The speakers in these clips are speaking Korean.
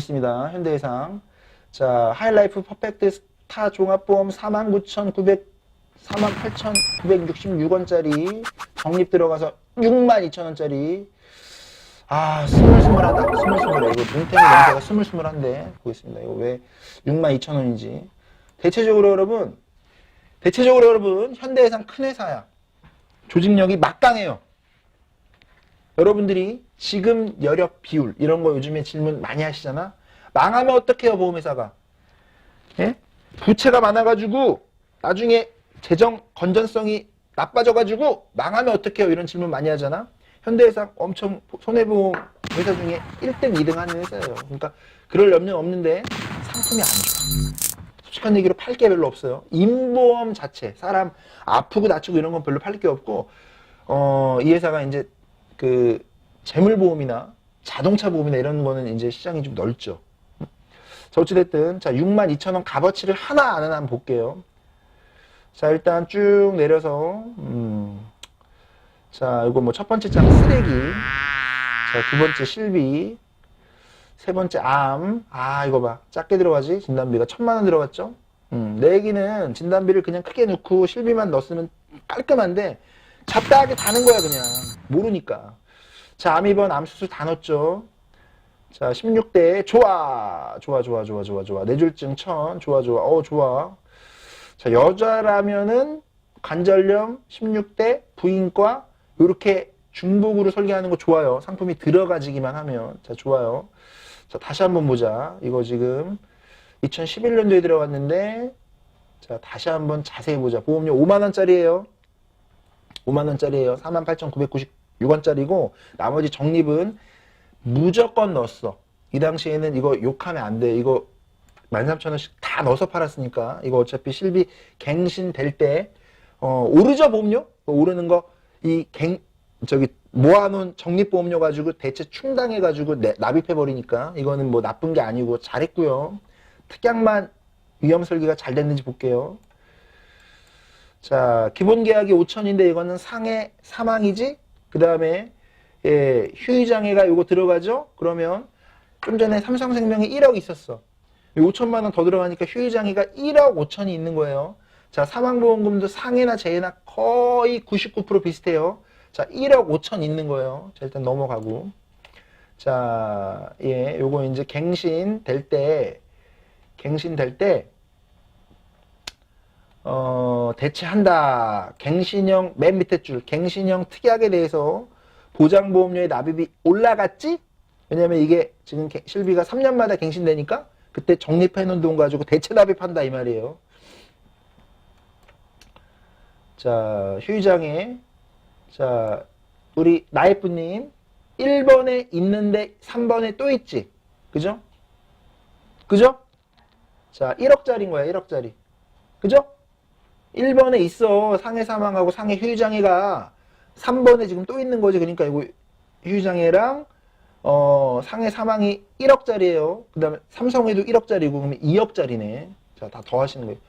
있습니다. 현대해상. 자, 하이라이프 퍼펙트 스타 종합보험 48,966원짜리 적립 들어가서 62,000원짜리. 아, 스물스물하다. 스물스물해. 이거 눈탱이 냄새가 스물스물한데. 보겠습니다. 이거 왜 62,000원인지. 대체적으로 여러분, 현대해상 큰 회사야. 조직력이 막강해요. 여러분들이 지금 여력 비율 이런 거 요즘에 질문 많이 하시잖아. 망하면 어떡해요, 보험회사가? 예? 부채가 많아가지고 나중에 재정 건전성이 나빠져가지고 망하면 어떡해요? 이런 질문 많이 하잖아. 현대해상 엄청 손해보험 회사 중에 1등, 2등 하는 회사예요. 그러니까 그럴 염려는 없는데 상품이 안 좋아. 솔직한 얘기로 팔 게 별로 없어요. 임보험 자체, 사람 아프고 다치고 이런 건 별로 팔 게 없고, 이 회사가 이제 그 재물보험이나 자동차 보험이나 이런 거는 이제 시장이 좀 넓죠. 자, 어찌됐든, 자, 62,000원 값어치를 하나 안 하나 한번 볼게요. 자, 일단 쭉 내려서, 자, 이거 뭐 첫 번째 장 쓰레기. 자, 두 번째 실비. 세 번째 암. 아, 이거 봐. 작게 들어가지? 진단비가 1,000만원 들어갔죠? 내 얘기는 진단비를 그냥 크게 넣고 실비만 넣었으면 깔끔한데, 잡다하게 다는 거야, 그냥. 모르니까. 자, 암 입원, 암 수술 다 넣었죠? 자, 16대. 좋아. 뇌졸중 1000. 좋아. 좋아. 자, 여자라면은 관절염 16대, 부인과, 요렇게 중복으로 설계하는 거 좋아요. 상품이 들어가지기만 하면. 자, 좋아요. 자, 다시 한번 보자. 이거 지금 2011년도에 들어갔는데, 자, 다시 한번 자세히 보자. 보험료 5만원짜리예요. 5만원짜리예요. 48,996원짜리고, 나머지 적립은 무조건 넣었어. 이 당시에는 이거 욕하면 안 돼. 이거 13,000원씩 다 넣어서 팔았으니까. 이거 어차피 실비 갱신될 때, 오르죠, 보험료? 오르는 거, 모아놓은 적립보험료 가지고 대체 충당해가지고 납입해버리니까. 이거는 뭐 나쁜 게 아니고 잘했고요. 특약만 위험 설계가 잘 됐는지 볼게요. 자, 기본 계약이 5천인데 이거는 상해 사망이지? 그 다음에, 예, 휴의장애가 요거 들어가죠? 그러면 좀 전에 삼성생명이 1억 있었어. 5천만 원 더 들어가니까 휴의장애가 1억 5천이 있는 거예요. 자, 사망보험금도 상해나 재해나 거의 99% 비슷해요. 자, 1억 5천 있는 거예요. 자, 일단 넘어가고. 자, 예, 요거 이제 갱신될 때, 대체한다. 갱신형, 맨 밑에 줄, 갱신형 특약에 대해서 보장보험료의 납입이 올라갔지? 왜냐면 이게 지금 실비가 3년마다 갱신되니까 그때 적립해놓은 돈 가지고 대체 납입한다 이 말이에요. 자, 휴의장애. 자, 우리 나예쁘님 1번에 있는데 3번에 또 있지? 그죠? 자, 1억짜리인 거야, 1억짜리. 그죠? 1번에 있어. 상해 사망하고 상해 휴의장애가 3번에 지금 또 있는 거지. 그러니까 이거 휴의장애랑 상해 사망이 1억짜리예요. 그 다음에 삼성에도 1억짜리고 그러면 2억짜리네. 자, 다 더하시는 거예요.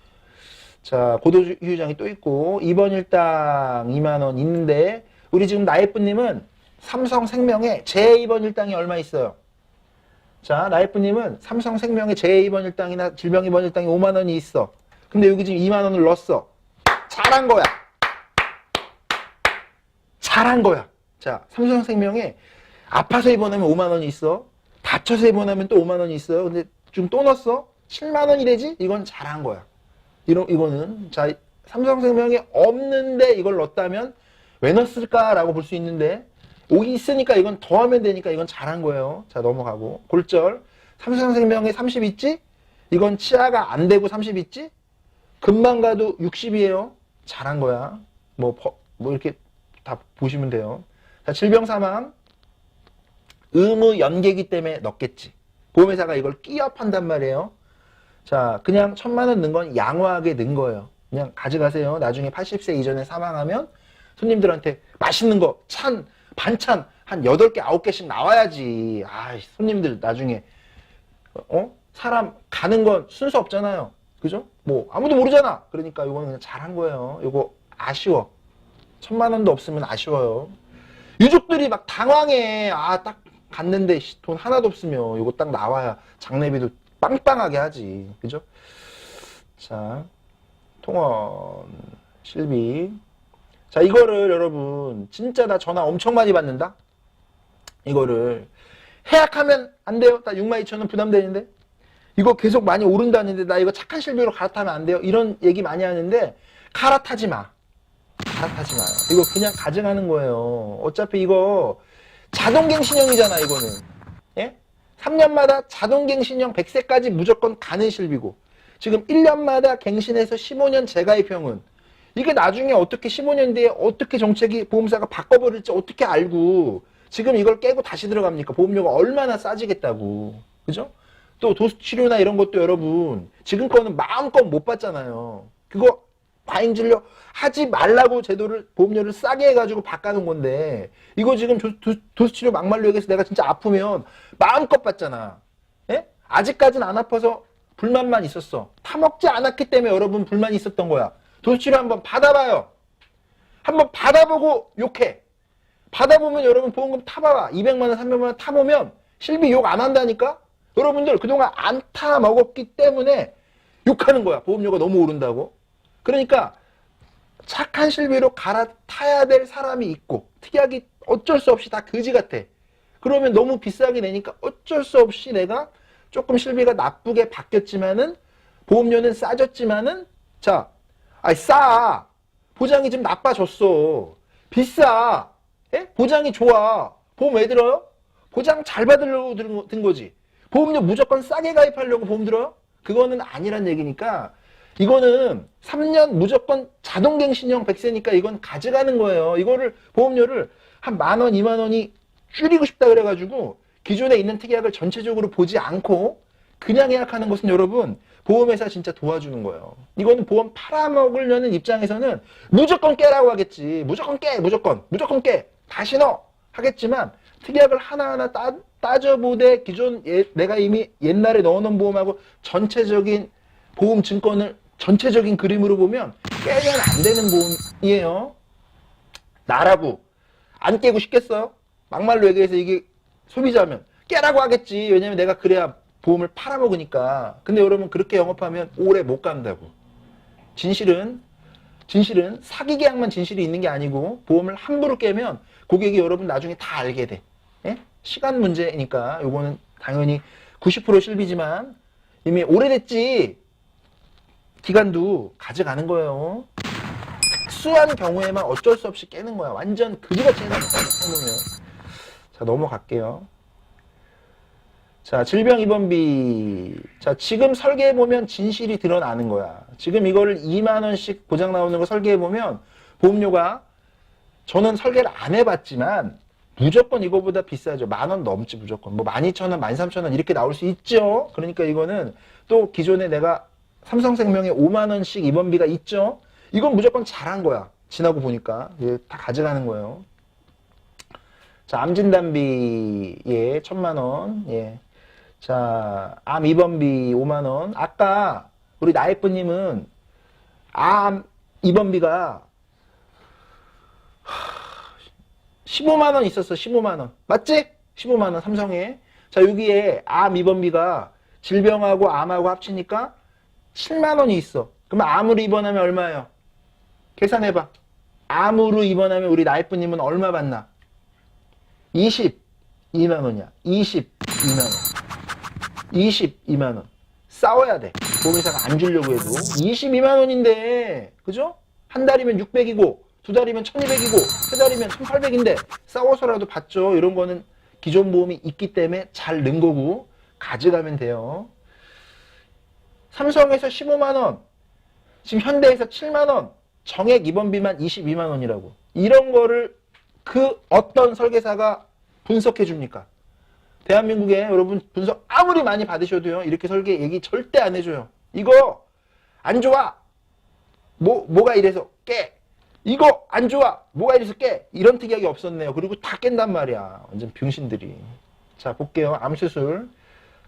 자, 고도휴의장이 또 있고 2번 일당 2만원 있는데 우리 지금 나예쁘님은 삼성생명에 제2번 일당이 얼마 있어요? 자, 나예쁘님은 삼성생명에 제2번 일당이나 질병 2번 일당이 5만원이 있어. 근데 여기 지금 2만원을 넣었어. 잘한 거야. 자, 삼성생명에 아파서 입원하면 5만원이 있어. 다쳐서 입원하면 또 5만원이 있어요. 근데 지금 또 넣었어? 7만원이 되지? 이건 잘한 거야. 이거는. 자, 삼성생명에 없는데 이걸 넣었다면 왜 넣었을까라고 볼 수 있는데, 여기 있으니까 이건 더하면 되니까 이건 잘한 거예요. 자, 넘어가고. 골절. 삼성생명에 30 있지? 이건 치아가 안 되고 30 있지? 금방 가도 60이에요. 잘한 거야. 뭐 이렇게 다 보시면 돼요. 자, 질병 사망. 의무 연계이기 때문에 넣겠지. 보험회사가 이걸 끼어 판단 말이에요. 자, 그냥 1,000만원 넣은 건 양호하게 넣은 거예요. 그냥 가져가세요. 나중에 80세 이전에 사망하면 손님들한테 맛있는 거, 반찬 한 8개, 9개씩 나와야지. 아, 손님들 나중에, 사람 가는 건 순서 없잖아요. 그죠? 뭐, 아무도 모르잖아. 그러니까 이거는 그냥 잘한 거예요. 이거 아쉬워. 1,000만원도 없으면 아쉬워요. 유족들이 막 당황해. 아, 딱 갔는데 돈 하나도 없으면 이거 딱 나와야 장례비도 빵빵하게 하지. 그죠? 자, 통원, 실비. 자, 이거를 여러분 진짜 나 전화 엄청 많이 받는다? 이거를 해약하면 안 돼요? 나 62,000원 부담되는데? 이거 계속 많이 오른다는데 나 이거 착한 실비로 갈아타면 안 돼요? 이런 얘기 많이 하는데 갈아타지 마. 갈아타지 마요. 이거 그냥 가져가는 거예요. 어차피 이거 자동갱신형이잖아, 이거는. 예? 3년마다 자동갱신형 100세까지 무조건 가는 실비고, 지금 1년마다 갱신해서 15년 재가입형은, 이게 나중에 어떻게 15년 뒤에 어떻게 정책이 보험사가 바꿔버릴지 어떻게 알고 지금 이걸 깨고 다시 들어갑니까? 보험료가 얼마나 싸지겠다고. 그죠? 또 도수치료나 이런 것도 여러분 지금 거는 마음껏 못 받잖아요. 그거 과잉진료 하지 말라고 제도를, 보험료를 싸게 해가지고 바꿔놓은 건데, 이거 지금 도수치료 막말로 얘기해서 내가 진짜 아프면 마음껏 받잖아. 예? 아직까지는 안 아파서 불만만 있었어. 타먹지 않았기 때문에 여러분 불만이 있었던 거야. 도수치료 한번 받아봐요. 한번 받아보고 욕해. 받아보면 여러분 보험금 타봐봐. 200만원, 300만원 타보면 실비 욕 안 한다니까? 여러분들 그동안 안 타먹었기 때문에 욕하는 거야. 보험료가 너무 오른다고. 그러니까 착한 실비로 갈아타야 될 사람이 있고, 특약이 어쩔 수 없이 다 그지 같아. 그러면 너무 비싸게 내니까 어쩔 수 없이 내가 조금 실비가 나쁘게 바뀌었지만은 보험료는 싸졌지만은, 자, 아니 싸. 보장이 좀 나빠졌어. 비싸. 예? 보장이 좋아. 보험 왜 들어요? 보장 잘 받으려고 든 거지. 보험료 무조건 싸게 가입하려고 보험 들어요? 그거는 아니란 얘기니까, 이거는 3년 무조건 자동갱신형 100세니까 이건 가져가는 거예요. 이거를, 보험료를 한 10,000원, 20,000원이 줄이고 싶다 그래가지고 기존에 있는 특약을 전체적으로 보지 않고 그냥 예약하는 것은 여러분 보험회사 진짜 도와주는 거예요. 이거는 보험 팔아먹으려는 입장에서는 무조건 깨라고 하겠지. 무조건 깨, 무조건 깨. 다시 넣어 하겠지만, 특약을 하나하나 따져보되 기존 내가 이미 옛날에 넣어놓은 보험하고 전체적인 보험 증권을 전체적인 그림으로 보면 깨면 안 되는 보험이에요. 나라고 안 깨고 싶겠어요? 막말로 얘기해서 이게 소비자면 깨라고 하겠지. 왜냐면 내가 그래야 보험을 팔아먹으니까. 근데 여러분 그렇게 영업하면 오래 못 간다고. 진실은 사기 계약만 진실이 있는 게 아니고, 보험을 함부로 깨면 고객이 여러분 나중에 다 알게 돼. 예? 시간 문제니까 요거는 당연히 90% 실비지만 이미 오래됐지. 기간도 가져가는 거예요. 특수한 경우에만 어쩔 수 없이 깨는 거야. 완전 그지같이 해놓으면. 자, 넘어갈게요. 자, 질병 입원비. 자, 지금 설계해보면 진실이 드러나는 거야. 지금 이거를 2만원씩 보장 나오는 거 설계해보면 보험료가, 저는 설계를 안 해봤지만 무조건 이거보다 비싸죠. 10,000원 넘지 무조건. 뭐 12,000원, 13,000원 이렇게 나올 수 있죠. 그러니까 이거는 또 기존에 내가 삼성생명에 50,000원씩 입원비가 있죠. 이건 무조건 잘한 거야. 지나고 보니까. 예, 다 가져가는 거예요. 자, 암진단비, 예, 1,000만원, 예. 자, 암 입원비 5만원. 아까 우리 나예쁘님은 암 입원비가 15만원 있었어. 15만원. 맞지? 15만원 삼성에. 자, 여기에 암 입원비가 질병하고 암하고 합치니까 7만원이 있어. 그러면 암으로 입원하면 얼마예요? 계산해봐. 암으로 입원하면 우리 나예쁘님은 얼마 받나? 22만원이야. 22만원. 22만원. 싸워야 돼. 보험회사가 안 주려고 해도. 22만원인데, 그죠? 한 달이면 600이고, 두 달이면 1200이고, 세 달이면 1800인데, 싸워서라도 받죠. 이런 거는 기존 보험이 있기 때문에 잘 넣은 거고, 가져가면 돼요. 삼성에서 15만원, 지금 현대에서 7만원, 정액 입원비만 22만원이라고. 이런 거를 그 어떤 설계사가 분석해 줍니까? 대한민국에 여러분 분석 아무리 많이 받으셔도요, 이렇게 설계 얘기 절대 안 해줘요. 이거 안 좋아. 뭐가 이래서 깨. 이거 안 좋아. 뭐가 이래서 깨. 이런 특약이 없었네요. 그리고 다 깬단 말이야. 완전 병신들이. 자, 볼게요. 암수술.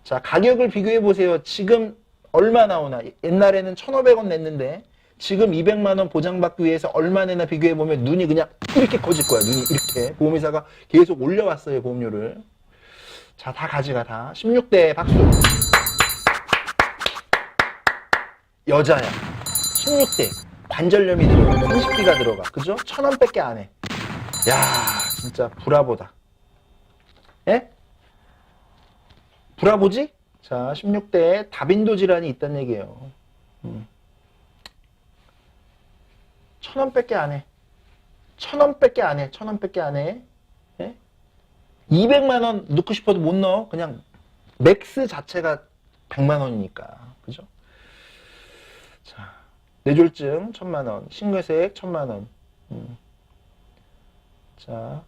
자, 가격을 비교해 보세요. 지금 얼마 나오나. 옛날에는 1,500원 냈는데 지금 200만원 보장받기 위해서 얼마 내나 비교해 보면 눈이 그냥 이렇게 커질 거야. 눈이 이렇게. 보험회사가 계속 올려왔어요, 보험료를. 자, 다 가져가, 다. 16대 박수. 여자야. 16대. 관절염이 들어가. 30기가 들어가. 그죠? 1,000원밖에 안 해. 야, 진짜 브라보다. 예? 브라보지? 자, 16대에 다빈도 질환이 있다는 얘기예요. 1,000원밖에 안 해. 1,000원밖에 안 해. 1,000원밖에 안 해. 예? 200만 원 넣고 싶어도 못 넣어. 그냥 맥스 자체가 100만 원이니까. 그죠? 자, 뇌졸중 1,000만 원, 신괴색 1,000만 원. 자.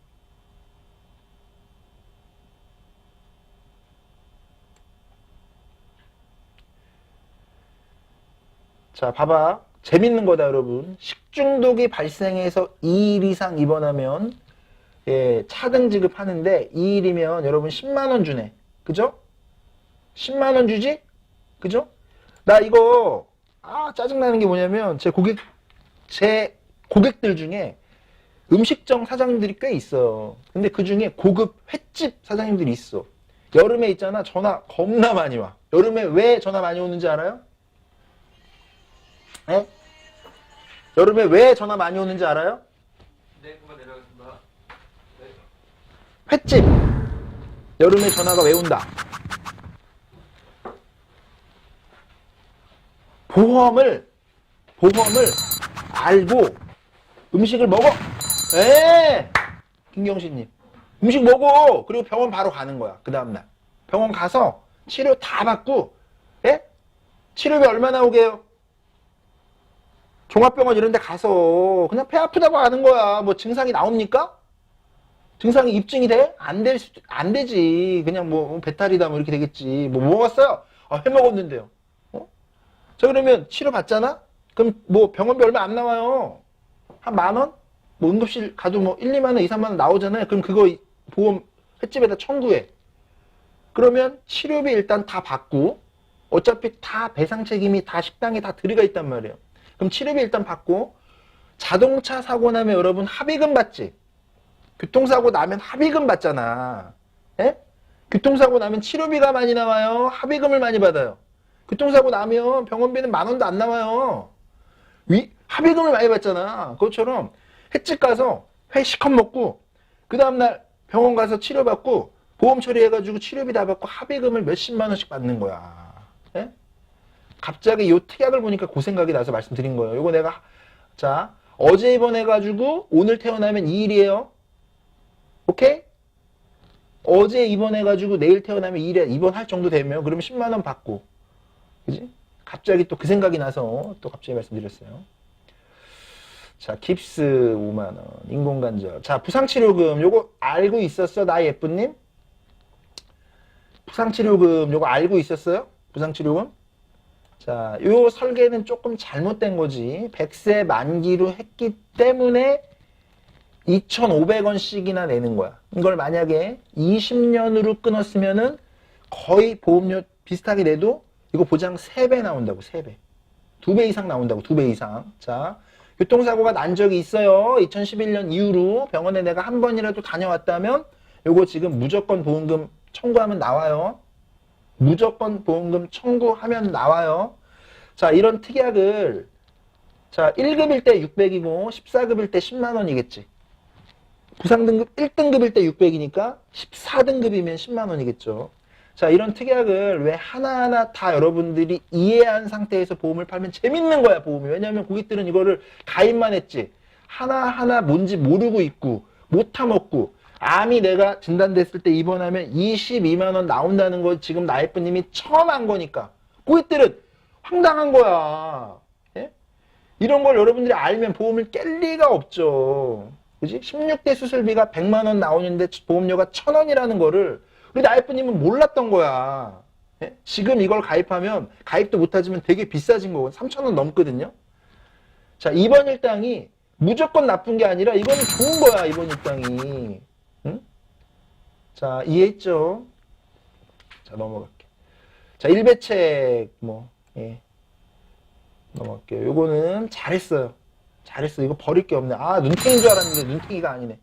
자, 봐봐. 재밌는 거다, 여러분. 식중독이 발생해서 2일 이상 입원하면, 예, 차등 지급하는데, 2일이면 여러분 10만원 주네. 그죠? 10만원 주지? 그죠? 나 이거, 짜증나는 게 뭐냐면, 제 고객들 중에 음식점 사장님들이 꽤 있어요. 근데 그 중에 고급 횟집 사장님들이 있어. 여름에 있잖아. 전화 겁나 많이 와. 여름에 왜 전화 많이 오는지 알아요? 네? 여름에 왜 전화 많이 오는지 알아요? 네, 그만 내려가겠습니다. 네. 횟집. 여름에 전화가 왜 온다? 보험을 알고 음식을 먹어. 에 김경신님. 음식 먹어. 그리고 병원 바로 가는 거야. 그 다음날. 병원 가서 치료 다 받고, 예? 치료비 얼마 나오게요? 종합병원 이런 데 가서 그냥 배 아프다고 하는 거야. 뭐 증상이 나옵니까? 증상이 입증이 돼? 안 되지. 그냥 뭐 배탈이다 뭐 이렇게 되겠지. 뭐 먹었어요? 회 먹었는데요. 자, 그러면 치료 받잖아? 그럼 뭐 병원비 얼마 안 나와요. 한 10,000원? 뭐 응급실 가도 뭐 1, 2만원, 2, 3만원 나오잖아요. 그럼 그거 보험 횟집에다 청구해. 그러면 치료비 일단 다 받고 어차피 다 배상 책임이 다 식당에 다 들어가 있단 말이에요. 그럼 치료비 일단 받고 자동차 사고 나면 여러분 합의금 받지? 교통사고 나면 합의금 받잖아. 예? 교통사고 나면 치료비가 많이 나와요? 합의금을 많이 받아요? 교통사고 나면 병원비는 10,000원도 안 나와요. 합의금을 많이 받잖아. 그것처럼 횟집 가서 회 시컷 먹고 그 다음날 병원 가서 치료받고 보험 처리해가지고 치료비 다 받고 합의금을 몇십만 원씩 받는 거야. 예? 갑자기 요 특약을 보니까 그 생각이 나서 말씀드린 거예요. 요거 내가 자 어제 입원해가지고 오늘 태어나면 2일이에요. 오케이? 어제 입원해가지고 내일 태어나면 2일에 입원할 정도 되면 그러면 10만 원 받고 그지? 갑자기 또 그 생각이 나서 또 갑자기 말씀드렸어요. 자, 깁스 5만 원, 인공관절. 자, 부상치료금 요거 알고 있었어? 나 예쁜님? 부상치료금 요거 알고 있었어요? 부상치료금? 자, 요 설계는 조금 잘못된 거지. 100세 만기로 했기 때문에 2,500원씩이나 내는 거야. 이걸 만약에 20년으로 끊었으면은 거의 보험료 비슷하게 내도 이거 보장 3배 나온다고, 3배. 2배 이상 나온다고, 2배 이상. 자, 교통사고가 난 적이 있어요. 2011년 이후로 병원에 내가 한 번이라도 다녀왔다면 요거 지금 무조건 보험금 청구하면 나와요. 무조건 보험금 청구하면 나와요. 자, 이런 특약을 자, 1급일 때 600이고 14급일 때 10만 원이겠지. 부상등급 1등급일 때 600이니까 14등급이면 10만 원이겠죠. 자, 이런 특약을 왜 하나하나 다 여러분들이 이해한 상태에서 보험을 팔면 재밌는 거야, 보험이. 왜냐하면 고객들은 이거를 가입만 했지. 하나하나 뭔지 모르고 있고, 못 타먹고, 암이 내가 진단됐을 때 입원하면 22만 원 나온다는 걸 지금 나예쁘님이 처음 한 거니까. 고객들은 황당한 거야. 예? 이런 걸 여러분들이 알면 보험을 깰 리가 없죠. 그지? 16대 수술비가 100만 원 나오는데 보험료가 1,000원이라는 거를 우리 나예쁘님은 몰랐던 거야. 예? 지금 이걸 가입하면 가입도 못하지만 되게 비싸진 거고 3,000원 넘거든요. 자, 이번 일당이 무조건 나쁜 게 아니라 이거는 좋은 거야. 이번 일당이. 응? 자, 이해했죠? 자, 넘어갈게. 자, 일배책 뭐 예. 넘어갈게요. 요거는 잘했어요. 잘했어. 이거 버릴 게 없네. 아, 눈탱이인 줄 알았는데 눈탱이가 아니네.